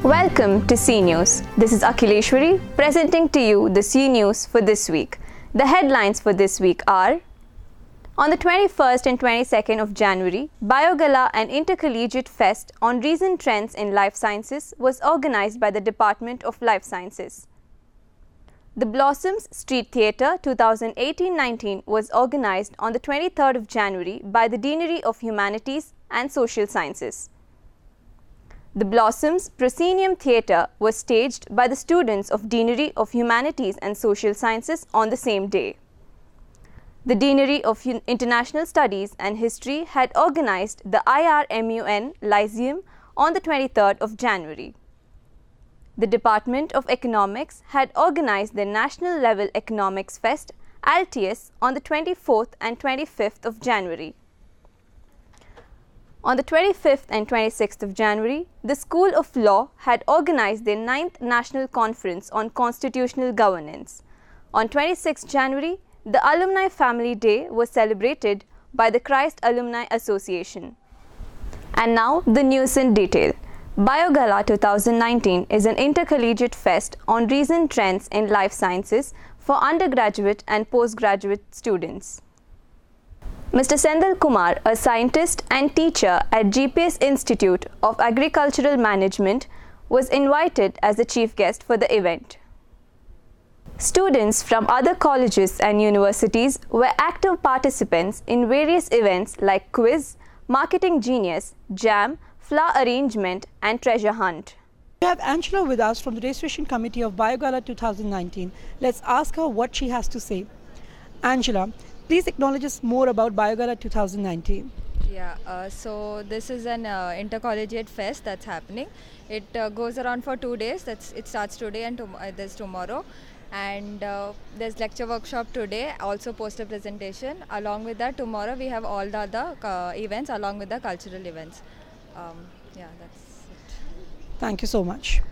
Welcome to CNews. This is Akhileshwari presenting to you the CNews for this week. The headlines for this week are: on the 21st and 22nd of January, BioGala, an intercollegiate fest on recent trends in life sciences, was organized by the Department of Life Sciences. The Blossoms Street Theatre 2018-19 was organized on the 23rd of January by the Deanery of Humanities and Social Sciences. The Blossoms Proscenium Theatre was staged by the students of Deanery of Humanities and Social Sciences on the same day. The Deanery of International Studies and History had organized the IRMUN Lyceum on the 23rd of January. The Department of Economics had organized the National Level Economics Fest, Altius, on the 24th and 25th of January. On the 25th and 26th of January, the School of Law had organized their 9th National Conference on Constitutional Governance. On 26th January, the Alumni Family Day was celebrated by the Christ Alumni Association. And now the news in detail. BioGala 2019 is an intercollegiate fest on recent trends in life sciences for undergraduate and postgraduate students. Mr. Sendal Kumar, a scientist and teacher at GPS Institute of Agricultural Management, was invited as the chief guest for the event. Students from other colleges and universities were active participants in various events like quiz, marketing genius, jam, flower arrangement and treasure hunt. We have Angela with us from the registration committee of BioGala 2019. Let's ask her what she has to say. Angela, please acknowledge us more about BioGala 2019. So this is an intercollegiate fest that's happening. It goes around for 2 days. It starts today and there's tomorrow. And there's lecture workshop today, also poster presentation. Along with that, tomorrow we have all the other events along with the cultural events. That's it. Thank you so much.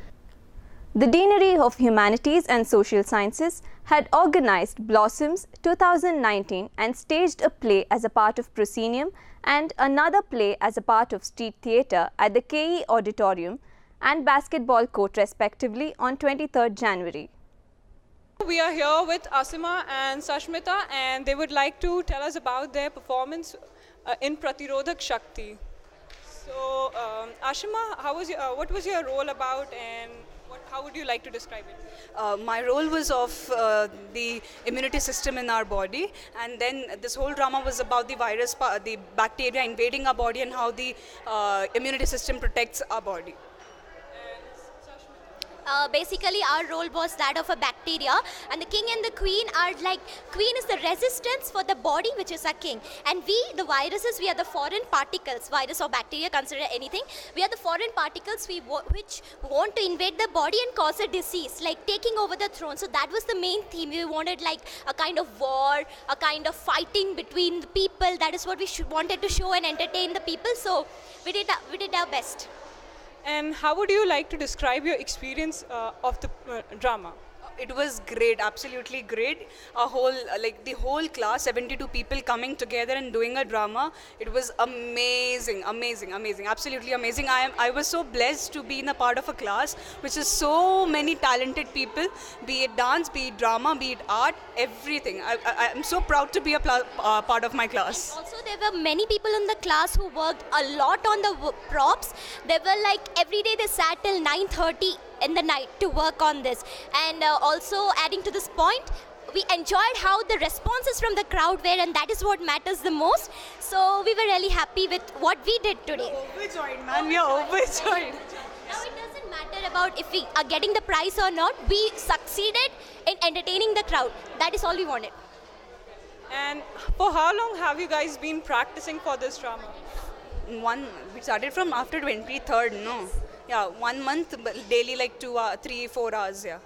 The Deanery of Humanities and Social Sciences had organized Blossoms 2019 and staged a play as a part of Proscenium and another play as a part of Street Theatre at the KE Auditorium and Basketball Court respectively on 23rd January. We are here with Asima and Sashmita, and they would like to tell us about their performance in Pratirodhak Shakti. So, Ashima, what was your role about, and how would you like to describe it? My role was of the immunity system in our body, and then this whole drama was about the virus, the bacteria invading our body, and how the immunity system protects our body. Basically our role was that of a bacteria, and the king and the queen are like, queen is the resistance for the body, which is a king, and we, the viruses, we are the foreign particles. Virus or bacteria, consider anything, we are the foreign particles which want to invade the body and cause a disease, like taking over the throne. So that was the main theme. We wanted like a kind of war, a kind of fighting between the people. That is what we wanted to show and entertain the people, so we did our best. And how would you like to describe your experience of the drama? It was great, absolutely great. The whole class, 72 people coming together and doing a drama. It was amazing, absolutely amazing. I was so blessed to be in a part of a class which is so many talented people, be it dance, be it drama, be it art, everything. I'm so proud to be a part of my class. Also, there were many people in the class who worked a lot on the props. They were like, every day they sat till 9:30 in the night to work on this. And also adding to this point, we enjoyed how the responses from the crowd were, and that is what matters the most. So we were really happy with what we did today. Overjoyed, man. We are overjoyed. Now it doesn't matter about if we are getting the prize or not. We succeeded in entertaining the crowd. That is all we wanted. And for how long have you guys been practicing for this drama? We started from after 23rd, no? Yeah, 1 month, daily like 3-4 hours, yeah.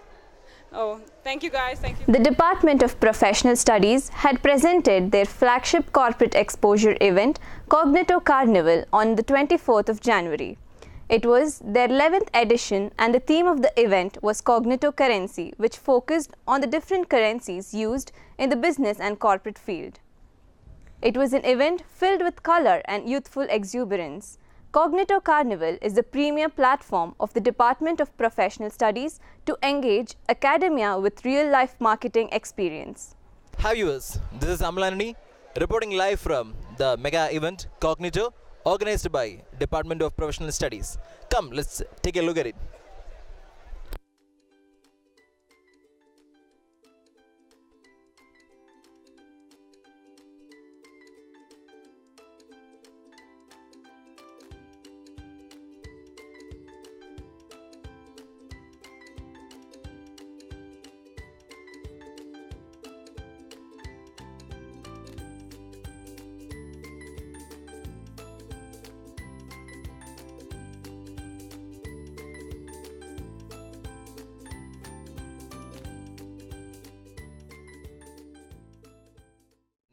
Oh, thank you guys, thank you. The Department of Professional Studies had presented their flagship corporate exposure event, Cognito Carnival, on the 24th of January. It was their 11th edition, and the theme of the event was Cognito Currency, which focused on the different currencies used in the business and corporate field. It was an event filled with color and youthful exuberance. Cognito Carnival is the premier platform of the Department of Professional Studies to engage academia with real-life marketing experience. Hi viewers, this is Amlanani reporting live from the mega event Cognito organized by Department of Professional Studies. Come, let's take a look at it.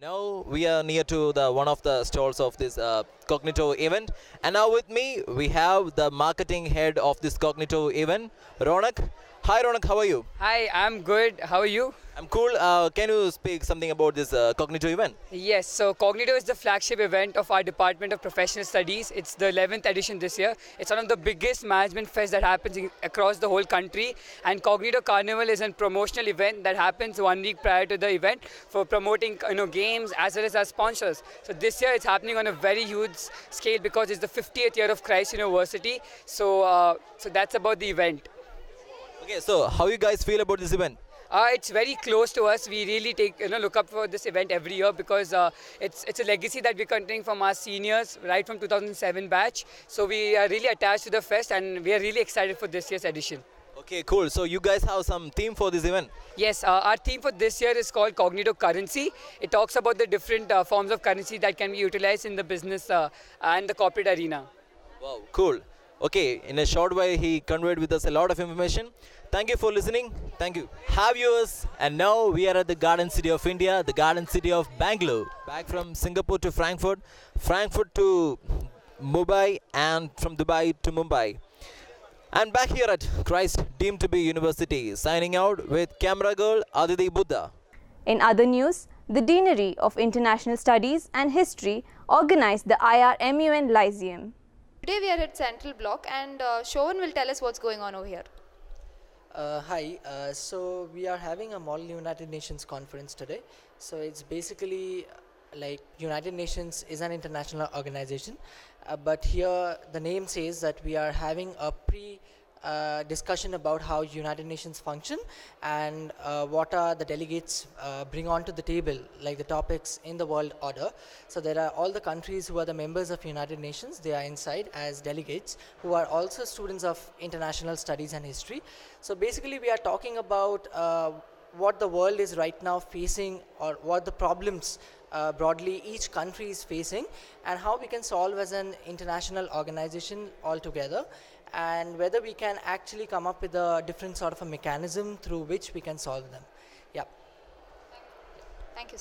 Now we are near to the one of the stalls of this Cognito event, and now with me we have the marketing head of this Cognito event, Ronak. Hi Ronak, how are you? Hi, I'm good. How are you? I'm cool. Can you speak something about this Cognito event? Yes, so Cognito is the flagship event of our Department of Professional Studies. It's the 11th edition this year. It's one of the biggest management fests that happens across the whole country. And Cognito Carnival is a promotional event that happens 1 week prior to the event for promoting games as well as our sponsors. So this year it's happening on a very huge scale because it's the 50th year of Christ University. So that's about the event. Okay, so how you guys feel about this event? It's very close to us. We really look up for this event every year because it's a legacy that we're continuing from our seniors right from 2007 batch. So we are really attached to the fest and we are really excited for this year's edition. Okay, cool. So you guys have some theme for this event? Yes, our theme for this year is called Cognito Currency. It talks about the different forms of currency that can be utilized in the business and the corporate arena. Wow, cool. Okay, in a short while he conveyed with us a lot of information. Thank you for listening. Thank you. Hi viewers, and now we are at the Garden City of India, the Garden City of Bangalore. Back from Singapore to Frankfurt, Frankfurt to Mumbai, and from Dubai to Mumbai. And back here at Christ deemed to be University, signing out with camera girl Aditi Buddha. In other news, the Deanery of International Studies and History organized the IRMUN Lyceum. Today we are at Central Block and Shovan will tell us what's going on over here. Hi, so we are having a Model United Nations conference today. So it's basically like United Nations is an international organization, but here the name says that we are having a discussion about how United Nations function and what are the delegates bring onto the table, like the topics in the world order. So there are all the countries who are the members of United Nations, they are inside as delegates who are also students of international studies and history. So basically we are talking about what the world is right now facing or what the problems broadly each country is facing and how we can solve as an international organization altogether, and whether we can actually come up with a different sort of a mechanism through which we can solve them. Yeah. Thank you.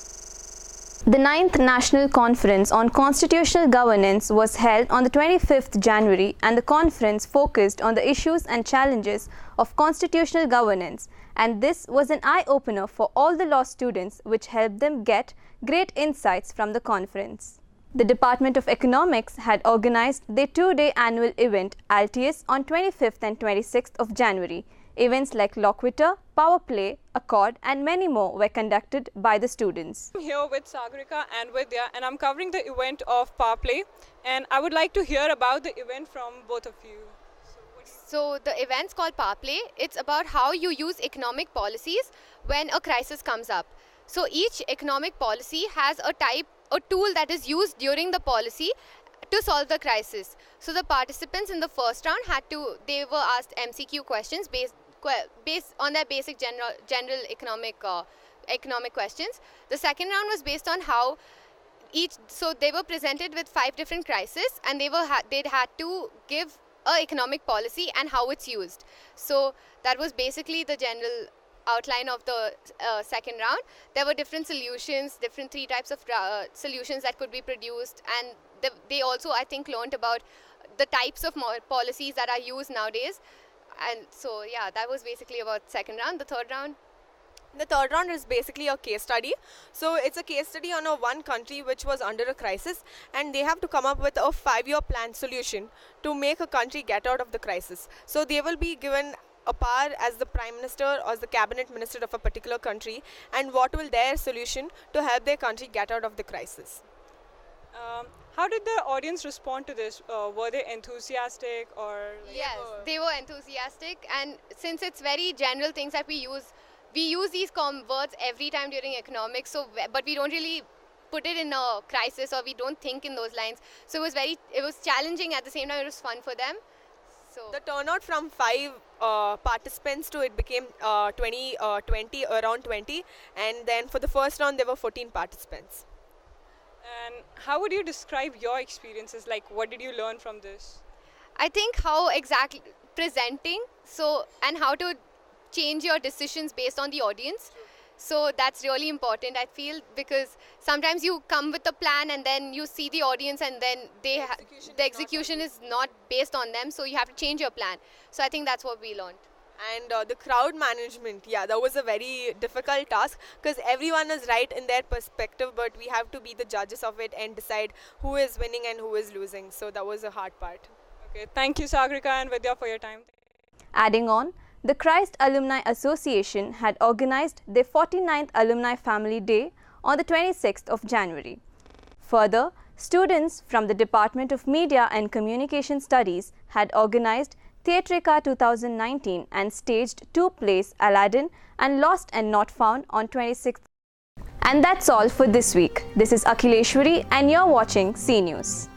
The 9th National Conference on Constitutional Governance was held on the 25th January, and the conference focused on the issues and challenges of constitutional governance, and this was an eye-opener for all the law students, which helped them get great insights from the conference. The Department of Economics had organized their 2-day annual event Altius on 25th and 26th of January. Events like Loquitur, Power Play, Accord and many more were conducted by the students. I'm here with Sagarika and Vidya, and I'm covering the event of Power Play, and I would like to hear about the event from both of you. So the event's called Power Play. It's about how you use economic policies when a crisis comes up. So each economic policy has a tool that is used during the policy to solve the crisis. So the participants in the first round they were asked MCQ questions based on their basic general economic questions. The second round was based on how so they were presented with 5 different crises and they'd had to give an economic policy and how it's used. So that was basically the general outline of the second round. There were different solutions, 3 types of solutions that could be produced, and they also, I think, learned about the types of policies that are used nowadays. And so, yeah, that was basically about second round. The third round The third round is basically a case study. So it's a case study on one country which was under a crisis, and they have to come up with a 5-year plan solution to make a country get out of the crisis. So they will be given a power as the prime minister or the cabinet minister of a particular country, and what will their solution to help their country get out of the crisis. How did the audience respond to this? Were they enthusiastic or? Yes, they were enthusiastic, and since it's very general things that we use these words every time during economics, but we don't really put it in a crisis, or we don't think in those lines. So it was challenging, at the same time it was fun for them. So the turnout from 5 participants to it became 20, around 20, and then for the first round there were 14 participants. And how would you describe your experiences? Like, what did you learn from this? I think how exactly presenting, and how to change your decisions based on the audience. So that's really important, I feel, because sometimes you come with a plan and then you see the audience, and then the execution is not based on them, so you have to change your plan. So I think that's what we learned. And the crowd management, that was a very difficult task, because everyone is right in their perspective, but we have to be the judges of it and decide who is winning and who is losing. So that was a hard part. Okay, thank you, Sagrika and Vidya, for your time. Adding on, the Christ Alumni Association had organized their 49th Alumni Family Day on the 26th of January. Further, students from the Department of Media and Communication Studies had organized Theatrica 2019 and staged 2 plays, Aladdin and Lost and Not Found, on 26th. And that's all for this week. This is Akhileshwari and you're watching CNews.